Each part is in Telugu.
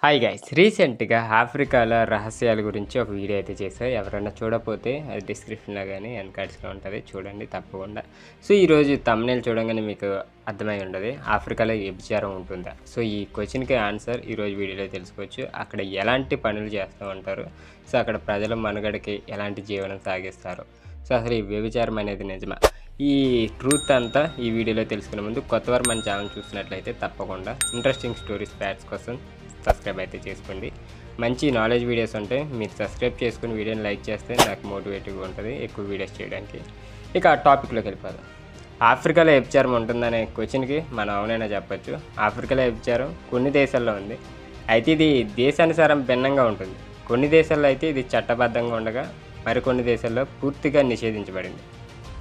హాయ్ గైస్, రీసెంట్గా ఆఫ్రికాలో రహస్యాల గురించి ఒక వీడియో అయితే చేశారు. ఎవరైనా చూడకపోతే అది డిస్క్రిప్షన్లో కానీ ఎన్కార్డ్స్లో ఉంటుంది, చూడండి తప్పకుండా. సో ఈరోజు తమ్నేల్ చూడంగానే మీకు అర్థమై ఉండదు, ఆఫ్రికాలో వ్యభిచారం ఉంటుందా? సో ఈ క్వశ్చన్కి ఆన్సర్ ఈరోజు వీడియోలో తెలుసుకోవచ్చు. అక్కడ ఎలాంటి పనులు చేస్తూ ఉంటారు, సో అక్కడ ప్రజల మనుగడకి ఎలాంటి జీవనం సాగిస్తారు, సో అసలు ఈ వ్యభిచారం అనేది నిజమా? ఈ ట్రూత్ అంతా ఈ వీడియోలో తెలుసుకునే ముందు కొత్తవారు మన ఛానల్ చూసినట్లయితే తప్పకుండా ఇంట్రెస్టింగ్ స్టోరీస్ ఫ్యాక్ట్స్ కోసం సబ్స్క్రైబ్ అయితే చేసుకోండి. మంచి నాలెడ్జ్ వీడియోస్ ఉంటే మీరు సబ్స్క్రైబ్ చేసుకుని వీడియోని లైక్ చేస్తే నాకు మోటివేటివ్గా ఉంటుంది ఎక్కువ వీడియోస్ చేయడానికి. ఇక ఆ టాపిక్లోకి వెళ్ళిపోదాం. ఆఫ్రికాలో వ్యభిచారం ఉంటుందనే క్వశ్చన్కి మనం అవునైనా చెప్పచ్చు. ఆఫ్రికాలో వ్యభిచారం కొన్ని దేశాల్లో ఉంది, అయితే ఇది దేశానుసారం భిన్నంగా ఉంటుంది. కొన్ని దేశాల్లో అయితే ఇది చట్టబద్ధంగా ఉండగా మరికొన్ని దేశాల్లో పూర్తిగా నిషేధించబడింది.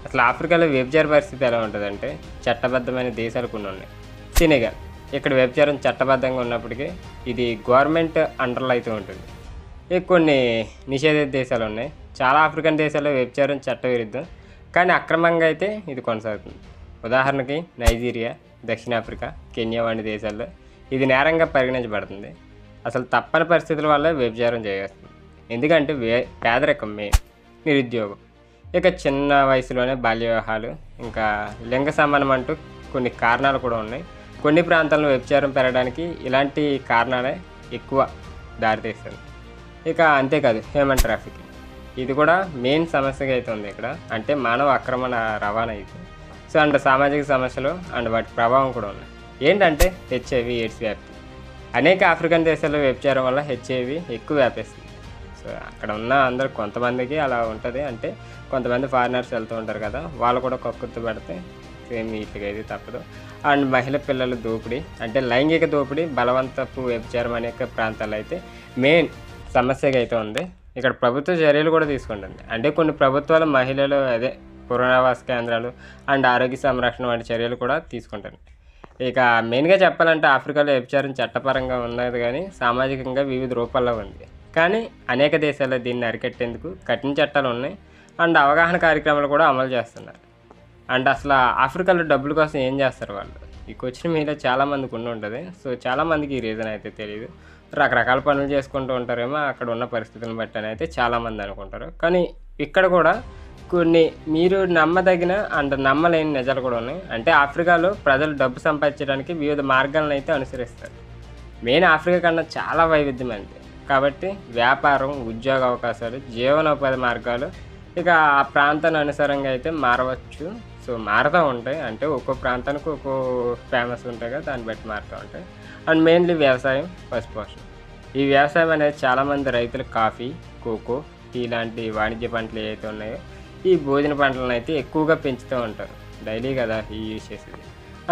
అసలు ఆఫ్రికాలో వ్యభిచార పరిస్థితి ఎలా ఉంటుందంటే, చట్టబద్ధమైన దేశాలు కొన్ని ఉన్నాయి. సెనెగల్, ఇక్కడ వ్యభిచారం చట్టబద్ధంగా ఉన్నప్పటికీ ఇది గవర్నమెంట్ అండర్లో అయితే ఉంటుంది. ఇక కొన్ని నిషేధిత దేశాలు ఉన్నాయి. చాలా ఆఫ్రికన్ దేశాల్లో వ్యభిచారం చట్టవిరుద్ధం, కానీ అక్రమంగా అయితే ఇది కొనసాగుతుంది. ఉదాహరణకి నైజీరియా, దక్షిణాఫ్రికా, కెన్యా వంటి దేశాల్లో ఇది నేరంగా పరిగణించబడుతుంది. అసలు తప్పని పరిస్థితుల వల్ల వ్యభిచారం చేస్తుంది. ఎందుకంటే పేదరికం మెయిన్, నిరుద్యోగం, ఇక చిన్న వయసులోనే బాల్య వివాహాలు, ఇంకా లింగ సమానం అంటూ కొన్ని కారణాలు కూడా ఉన్నాయి. కొన్ని ప్రాంతాల్లో వ్యభిచారం పెరగడానికి ఇలాంటి కారణాలే ఎక్కువ దారితీస్తుంది. ఇక అంతేకాదు హ్యూమన్ ట్రాఫికింగ్, ఇది కూడా మెయిన్ సమస్యగా అయితే ఉంది ఇక్కడ. అంటే మానవ అక్రమణ రవాణా అయితే. సో అండ్ సామాజిక సమస్యలు అండ్ వాటి ప్రభావం కూడా ఉన్నాయి. ఏంటంటే హెచ్ఐవి ఎయిడ్స్ వ్యాప్తి. అనేక ఆఫ్రికన్ దేశాల్లో వ్యభిచారం వల్ల హెచ్ఐవి ఎక్కువ వ్యాపిస్తుంది. సో అక్కడ ఉన్న అందరు కొంతమందికి అలా ఉంటుంది, అంటే కొంతమంది ఫారినర్స్ వెళ్తూ ఉంటారు కదా, వాళ్ళు కూడా కక్కుర్తి పడితే సేమ్ ఇట్లుగా అయితే తప్పదు. అండ్ మహిళ పిల్లల దోపిడీ, అంటే లైంగిక దోపిడీ, బలవంతపు వ్యభిచారం అనేక ప్రాంతాల్లో అయితే మెయిన్ సమస్యగా అయితే ఉంది. ఇక్కడ ప్రభుత్వ చర్యలు కూడా తీసుకుంటుంది. అంటే కొన్ని ప్రభుత్వాలు మహిళలు పునరావాస కేంద్రాలు అండ్ ఆరోగ్య సంరక్షణ వంటి చర్యలు కూడా తీసుకుంటాయి. ఇక మెయిన్గా చెప్పాలంటే ఆఫ్రికాలో వ్యభిచారం చట్టపరంగా ఉన్నది, కానీ సామాజికంగా వివిధ రూపాల్లో ఉంది. కానీ అనేక దేశాల్లో దీన్ని అరికట్టేందుకు కఠిన చట్టాలు ఉన్నాయి అండ్ అవగాహన కార్యక్రమాలు కూడా అమలు చేస్తున్నారు. అండ్ అసలు ఆఫ్రికాలో డబ్బుల కోసం ఏం చేస్తారు వాళ్ళు? ఈ క్వశ్చన్ మీద చాలామందికి ఉంటుంది. సో చాలామందికి ఈ రీజన్ అయితే తెలియదు. రకరకాల పనులు చేసుకుంటూ ఉంటారేమో అక్కడ ఉన్న పరిస్థితులను బట్టి అని అయితే చాలామంది అనుకుంటారు. కానీ ఇక్కడ కూడా కొన్ని మీరు నమ్మదగిన అండ్ నమ్మలేని నిజాలు కూడా ఉన్నాయి. అంటే ఆఫ్రికాలో ప్రజలు డబ్బు సంపాదించడానికి వివిధ మార్గాలను అయితే అనుసరిస్తారు. మెయిన్ ఆఫ్రికా కన్నా చాలా వైవిధ్యమైనది కాబట్టి వ్యాపారం, ఉద్యోగ అవకాశాలు, జీవనోపాధి మార్గాలు ఇక ఆ ప్రాంతాన్ని అనుసారంగా అయితే మారవచ్చు. సో మారుతూ ఉంటాయి, అంటే ఒక్కో ప్రాంతానికి ఒక్కో ఫేమస్ ఉంటాయి కదా, దాన్ని బట్టి మారుతూ ఉంటాయి. అండ్ మెయిన్లీ వ్యవసాయం, పశుపోషణ. ఈ వ్యవసాయం అనేది చాలామంది రైతులు కాఫీ, కోకో, టీ లాంటి వాణిజ్య పంటలు ఏవైతే ఉన్నాయో ఈ భోజన పంటలను అయితే ఎక్కువగా పెంచుతూ ఉంటారు, డైలీ కదా ఈ యూజ్ చేసేది.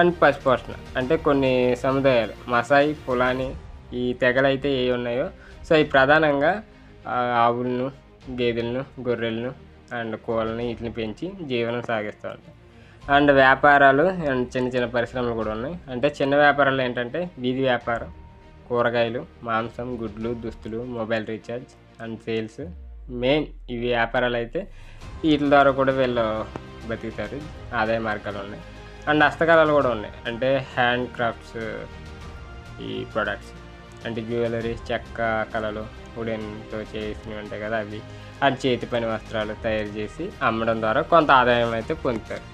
అండ్ పశుపోషణ అంటే కొన్ని సముదాయాలు, మసాయి, పులాని ఈ తెగలు అయితే ఏ ఉన్నాయో సో ఈ ప్రధానంగా ఆవులను, గేదెలను, గొర్రెలను అండ్ కోళ్ళని వీటిని పెంచి జీవనం సాగిస్తూ ఉంటాయి. అండ్ వ్యాపారాలు అండ్ చిన్న చిన్న పరిశ్రమలు కూడా ఉన్నాయి. అంటే చిన్న వ్యాపారాలు ఏంటంటే వీధి వ్యాపారం, కూరగాయలు, మాంసం, గుడ్లు, దుస్తులు, mobile recharge and sales main ఈ వ్యాపారాలు అయితే వీటి ద్వారా కూడా వీళ్ళు బతుకుతారు, ఆదాయ మార్గాలు ఉన్నాయి. అండ్ హస్తకళలు కూడా ఉన్నాయి, అంటే హ్యాండ్ క్రాఫ్ట్స్ ఈ ప్రొడక్ట్స్, అంటే జ్యువెలరీ, చెక్క కళలు, వుడెన్తో చేసినవి ఉంటాయి కదా అవి, అండ్ చేతి పని వస్త్రాలు తయారు చేసి అమ్మడం ద్వారా కొంత ఆదాయం అయితే పొందుతారు.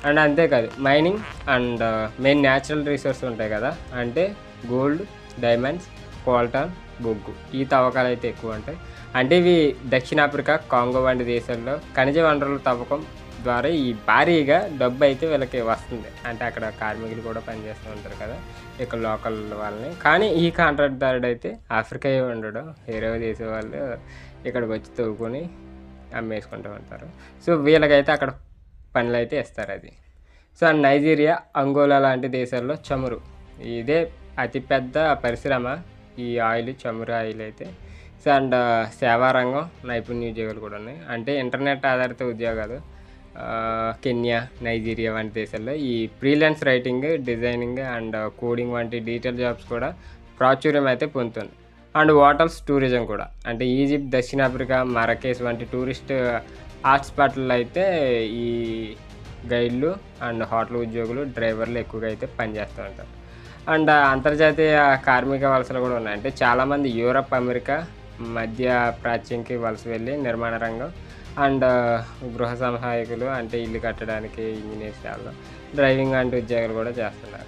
అండ్ అంతేకాదు mining and main natural resource ఉంటాయి కదా, అంటే గోల్డ్, డైమండ్స్, కోల్టాన్, బొగ్గు ఈ తవ్వకాలు అయితే ఎక్కువ ఉంటాయి. అంటే ఇవి దక్షిణాఫ్రికా, కాంగో వంటి దేశాల్లో ఖనిజ వనరుల తవ్వకం ద్వారా ఈ భారీగా డబ్బు అయితే వీళ్ళకి వస్తుంది. అంటే అక్కడ కార్మికులు కూడా పనిచేస్తూ ఉంటారు కదా ఇక్కడ లోకల్ వాళ్ళని. కానీ ఈ కాంట్రాక్ట్దారుడు అయితే ఆఫ్రికా ఉండడం, వేరే దేశం వాళ్ళు ఇక్కడికి వచ్చి తవ్వుకొని అమ్మేసుకుంటూ ఉంటారు. సో వీళ్ళకైతే అక్కడ పనులు అయితే ఇస్తారు అది. సో అండ్ నైజీరియా, అంగోలా లాంటి దేశాల్లో చమురు ఇదే అతిపెద్ద పరిశ్రమ, ఈ ఆయిల్, చమురు ఆయిల్ అయితే. సో అండ్ సేవారంగం, నైపుణ్య ఉద్యోగాలు కూడా ఉన్నాయి, అంటే ఇంటర్నెట్ ఆధారిత ఉద్యోగాలు కెన్యా, నైజీరియా వంటి దేశాల్లో ఈ freelance writing, designing and coding వంటి డిజిటల్ జాబ్స్ కూడా ప్రాచుర్యం అయితే పొందుతుంది. అండ్ హోటల్స్, టూరిజం కూడా, అంటే ఈజిప్ట్, దక్షిణాఫ్రికా, మరకేష్ వంటి టూరిస్ట్ హాట్స్పాట్లు అయితే ఈ గైడ్లు అండ్ హోటల్ ఉద్యోగులు, డ్రైవర్లు ఎక్కువగా అయితే పనిచేస్తూ ఉంటారు. అండ్ అంతర్జాతీయ కార్మిక వలసలు కూడా ఉన్నాయి. అంటే చాలామంది యూరప్, అమెరికా, మధ్య ప్రాచ్యంకి వలస వెళ్ళి నిర్మాణ రంగం అండ్ గృహ సహాయకులు అంటే ఇల్లు కట్టడానికి ఇంజనీర్స్ వాళ్ళు డ్రైవింగ్ అంటే ఉద్యోగాలు కూడా చేస్తున్నారు.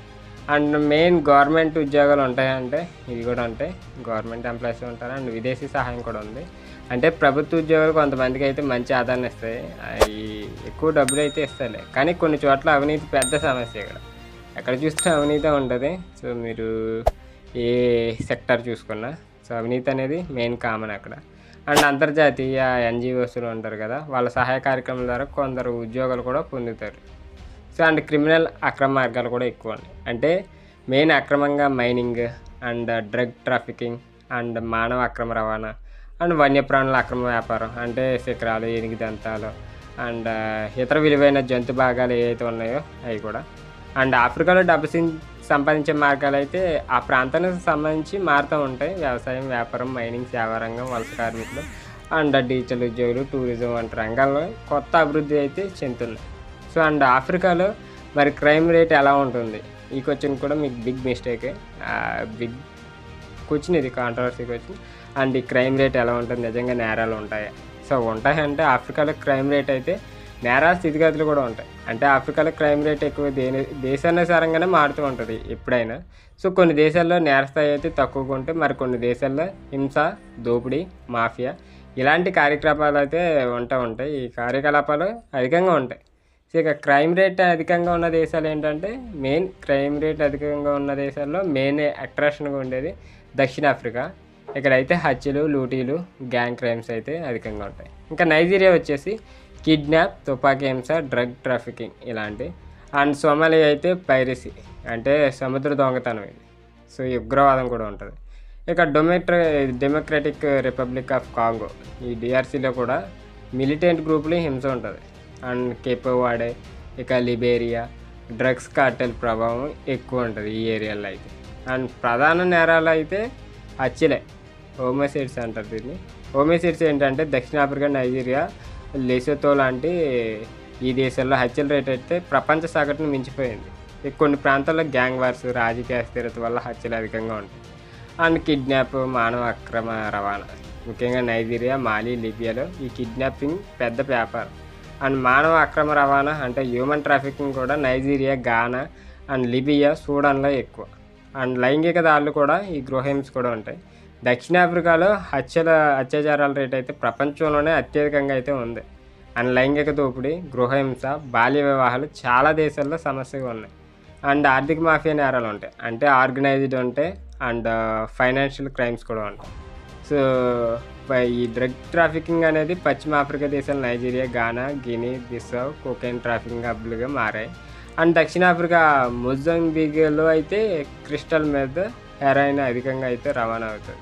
అండ్ మెయిన్ గవర్నమెంట్ ఉద్యోగాలు ఉంటాయంటే ఇవి కూడా ఉంటాయి, గవర్నమెంట్ ఎంప్లాయీస్ ఉంటారు. అండ్ విదేశీ సహాయం కూడా ఉంది. అంటే ప్రభుత్వ ఉద్యోగాలు కొంతమందికి అయితే మంచి ఆదాయాన్ని ఇస్తాయి, అవి ఎక్కువ డబ్బులు అయితే ఇస్తాయి. కానీ కొన్ని చోట్ల అవినీతి పెద్ద సమస్య. ఇక్కడ ఎక్కడ చూస్తే అవినీతి ఉంటుంది. సో మీరు ఏ సెక్టర్ చూసుకున్నా సో అవినీతి అనేది మెయిన్ కామన్ అక్కడ. అండ్ అంతర్జాతీయ ఎన్జిఓస్లు ఉంటారు కదా, వాళ్ళ సహాయ కార్యక్రమాల ద్వారా కొందరు ఉద్యోగాలు కూడా పొందుతారు. సో అండ్ క్రిమినల్ అక్రమ మార్గాలు కూడా ఎక్కువ ఉన్నాయి. అంటే మెయిన్ అక్రమంగా mining and drug trafficking and మానవ అక్రమ రవాణా అండ్ వన్యప్రాణుల అక్రమ వ్యాపారం అంటే శిఖరాలు, ఏనుగు దంతాలు అండ్ ఇతర విలువైన జంతు భాగాలు ఏవైతే ఉన్నాయో అవి కూడా. అండ్ ఆఫ్రికాలో డబ్బు సంపాదించే మార్గాలు అయితే ఆ ప్రాంతానికి సంబంధించి మారుతూ ఉంటాయి. వ్యవసాయం, వ్యాపారం, మైనింగ్, సేవారంగం, వలస కార్మికులు అండ్ డిజిటల్ ఉద్యోగులు, టూరిజం వంటి రంగాల్లో కొత్త అభివృద్ధి అయితే చెందుతున్నాయి. సో అండ్ ఆఫ్రికాలో మరి క్రైమ్ రేట్ ఎలా ఉంటుంది? ఈ క్వశ్చన్ కూడా మీకు బిగ్ మిస్టేకే, బిగ్ క్వశ్చన్ ఇది, కాంట్రవర్సీ క్వశ్చన్. అండ్ ఈ క్రైమ్ రేట్ ఎలా ఉంటుంది? నిజంగా నేరాలు ఉంటాయా? సో ఉంటాయంటే ఆఫ్రికాలో క్రైమ్ రేట్ అయితే నేరాల స్థితిగతులు కూడా ఉంటాయి. అంటే ఆఫ్రికాలో క్రైమ్ రేట్ ఎక్కువ దేశానుసారంగానే మారుతూ ఉంటుంది ఎప్పుడైనా. సో కొన్ని దేశాల్లో నేరస్థాయి అయితే తక్కువగా ఉంటాయి, మరి కొన్ని దేశాల్లో హింస, దోపిడీ, మాఫియా ఇలాంటి కార్యకలాపాలు అయితే ఉంటాయి. ఈ కార్యకలాపాలు అధికంగా ఉంటాయి. సో ఇక క్రైమ్ రేట్ అధికంగా ఉన్న దేశాలు ఏంటంటే, మెయిన్ క్రైమ్ రేట్ అధికంగా ఉన్న దేశాల్లో మెయిన్ అట్రాక్షన్గా ఉండేది దక్షిణాఫ్రికా. ఇక్కడైతే హత్యలు, లూటీలు, గ్యాంగ్ క్రైమ్స్ అయితే అధికంగా ఉంటాయి. ఇంకా నైజీరియా వచ్చేసి కిడ్నాప్, తుపాకీ హింస, డ్రగ్ ట్రాఫికింగ్ ఇలాంటి. అండ్ సోమాలియా అయితే పైరసీ అంటే సముద్ర దొంగతనం ఇది. సో ఈ ఉగ్రవాదం కూడా ఉంటుంది. ఇక డెమోక్రటిక్ రిపబ్లిక్ ఆఫ్ కాంగో, ఈ డిఆర్సీలో కూడా మిలిటెంట్ గ్రూపులు హింస ఉంటుంది. అండ్ కేపో వాడే, ఇక లిబేరియా డ్రగ్స్ కార్టెల్ ప్రభావం ఎక్కువ ఉంటుంది ఈ ఏరియాలో అయితే. అండ్ ప్రధాన నేరాలు అయితే హత్యలే, హోమిసైడ్స్ అంటారు దీన్ని. హోమిసైడ్స్ ఏంటంటే దక్షిణాఫ్రికా, నైజీరియా, లెసోతో లాంటి ఈ దేశాల్లో హత్యల రేట్ అయితే ప్రపంచ సగటును మించిపోయింది. కొన్ని ప్రాంతాల్లో గ్యాంగ్ వార్స్, రాజకీయ అస్థిరత వల్ల హత్యలు అధికంగా ఉంటాయి. అండ్ కిడ్నాప్, మానవ అక్రమ రవాణా, ముఖ్యంగా నైజీరియా, మాలి, లిబియాలో ఈ కిడ్నాపింగ్ పెద్ద వ్యాపారం. అండ్ మానవ అక్రమ రవాణా అంటే హ్యూమన్ ట్రాఫికింగ్ కూడా నైజీరియా, గానా అండ్ లిబియా, సూడాన్లో ఎక్కువ. అండ్ లైంగిక దాడులు కూడా ఈ గృహహింస కూడా ఉంటాయి. దక్షిణాఫ్రికాలో అత్యాచారాల రేట్ అయితే ప్రపంచంలోనే అత్యధికంగా అయితే ఉంది. అండ్ లైంగిక దోపిడీ, గృహహింస, బాల్య వివాహాలు చాలా దేశాల్లో సమస్యగా ఉన్నాయి. అండ్ ఆర్థిక మాఫియా నేరాలు ఉంటాయి, అంటే ఆర్గనైజ్డ్ ఉంటాయి. అండ్ ఫైనాన్షియల్ క్రైమ్స్ కూడా ఉంటాయి. సో ఈ డ్రగ్ ట్రాఫికింగ్ అనేది పశ్చిమ ఆఫ్రికా దేశాలు నైజీరియా, గానా, గినీ బిసావ్ కోకైన్ ట్రాఫికింగ్ హబ్లుగా మారాయి. అండ్ దక్షిణాఫ్రికా మొజాంబిక్లో అయితే క్రిస్టల్ మీద హెరాయిన్ అధికంగా అయితే రవాణా అవుతుంది.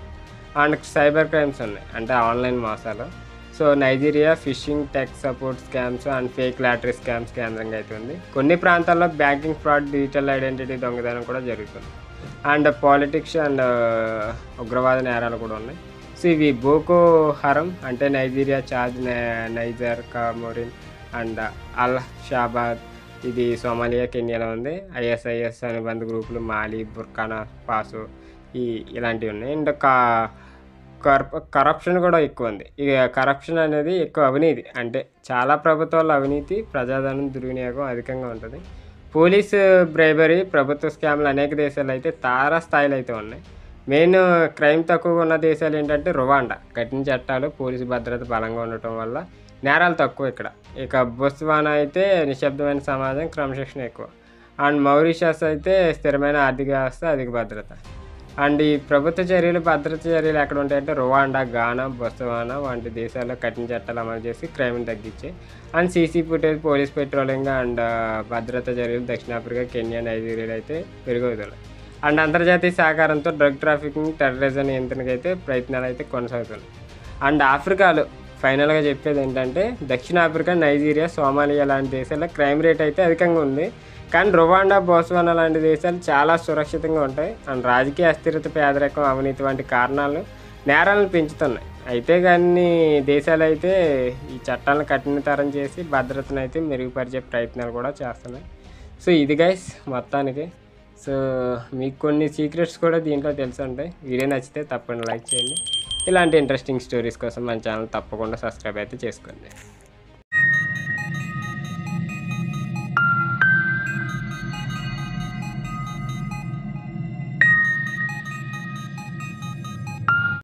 అండ్ సైబర్ క్రైమ్స్ ఉన్నాయి, అంటే ఆన్లైన్ మోసాలు. So Nigeria fishing, tech support scams and fake lottery scams కేంద్రంగా అయితే ఉంది. కొన్ని ప్రాంతాల్లో బ్యాంకింగ్ ఫ్రాడ్, డిజిటల్ ఐడెంటిటీ దొంగతనం కూడా జరుగుతుంది. అండ్ పాలిటిక్స్ అండ్ ఉగ్రవాద నేరాలు కూడా ఉన్నాయి. సో ఇవి బోకో హరం అంటే Nigeria, Chad, niger, కామోరిన్ and all Shabad, ఇది సోమాలియా, కెన్యాలో ఉంది. ఐఎస్ఐఎస్ అనుబంధ గ్రూపులు మాలి, బుర్కినా ఫాసో ఇలాంటివి ఉన్నాయి. అండ్ కరప్షన్ కూడా ఎక్కువ ఉంది. ఇక కరప్షన్ అనేది ఎక్కువ అవినీతి, అంటే చాలా ప్రభుత్వాల అవినీతి, ప్రజాధనం దుర్వినియోగం అధికంగా ఉంటుంది. పోలీసు బ్రైబరీ, ప్రభుత్వ స్కామ్లు అనేక దేశాలు అయితే తారాస్థాయిలో అయితే ఉన్నాయి. మెయిన్ క్రైమ్ తక్కువగా ఉన్న దేశాలు ఏంటంటే రువాండా, కఠిన చట్టాలు, పోలీసు భద్రత బలంగా ఉండటం వల్ల నేరాలు తక్కువ ఇక్కడ. ఇక బొత్స్వానా అయితే నిశ్శబ్దమైన సమాజం, క్రమశిక్షణ ఎక్కువ. అండ్ మౌరిషియస్ అయితే స్థిరమైన ఆర్థిక వ్యవస్థ, అధిక భద్రత. అండ్ ఈ ప్రభుత్వ చర్యలు, భద్రత చర్యలు ఎక్కడ ఉంటాయంటే రువాండా, గానా, బొత్స్వానా వంటి దేశాల్లో కఠిన చట్టాలు అమలు చేసి క్రైమ్ని తగ్గించాయి. And CC footage, police patrolling and భద్రతా చర్యలు దక్షిణాఫ్రికా, కెన్యా, నైజీరియాలో అయితే పెరుగుతున్నాయి. అండ్ అంతర్జాతీయ సహకారంతో డ్రగ్ ట్రాఫికింగ్, టెర్రరిజం నియంత్రణకు అయితే ప్రయత్నాలు అయితే కొనసాగుతున్నాయి. అండ్ ఆఫ్రికాలో ఫైనల్గా చెప్పేది ఏంటంటే దక్షిణాఫ్రికా, నైజీరియా, సోమాలియా లాంటి దేశాల్లో క్రైమ్ రేట్ అయితే అధికంగా ఉంది. కానీ రువాండా, బొత్స్వానా లాంటి దేశాలు చాలా సురక్షితంగా ఉంటాయి. అండ్ రాజకీయ అస్థిరత, పేదరికం, అవినీతి వంటి కారణాలు నేరాలను పెంచుతున్నాయి. అయితే కానీ దేశాలు అయితే ఈ చట్టాలను కఠినతరం చేసి భద్రతను అయితే మెరుగుపరిచే ప్రయత్నాలు కూడా చేస్తున్నాయి. సో ఇది గైస్ మొత్తానికి. సో మీకు కొన్ని సీక్రెట్స్ కూడా దీంట్లో తెలిసి ఉంటాయి. వీడియో నచ్చితే తప్పకుండా లైక్ చేయండి. ఇలాంటి ఇంట్రెస్టింగ్ స్టోరీస్ కోసం మన ఛానల్ తప్పకుండా సబ్స్క్రైబ్ అయితే చేసుకోండి.